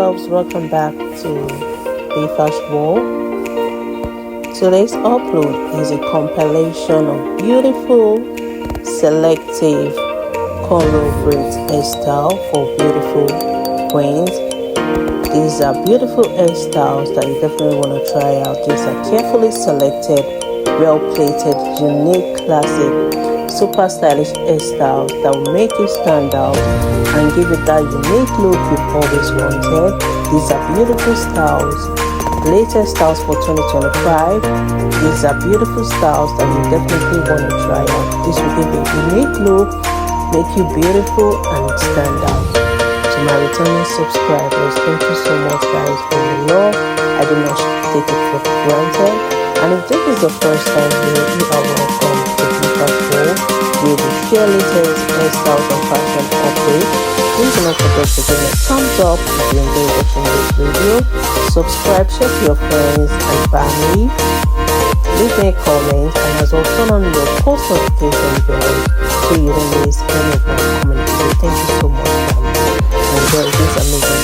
loves, welcome back to the first wall. Today's upload is a compilation of beautiful selective cornrow braids hairstyle for beautiful queens. These are beautiful hairstyles that you definitely want to try out. These are carefully selected, well plated, unique, classic, super stylish hairstyles that will make you stand out and give it that unique look you've always wanted. These are beautiful styles, latest styles for 2025. These are beautiful styles that you definitely want to try out. This will give a unique look, make you beautiful and stand out. To my returning subscribers, thank you so much guys for your love. I do not take it for granted. And if this is the first time here, you are welcome to the first wall. We will share latest hairstyles and fashion updates. Please do not forget to give me a thumbs up if you enjoy watching this video. Subscribe, share to your friends and family. Leave me a comment and as well turn on your post notification bell so you don't miss any of my commentary. Thank you so much, family. Enjoy this amazing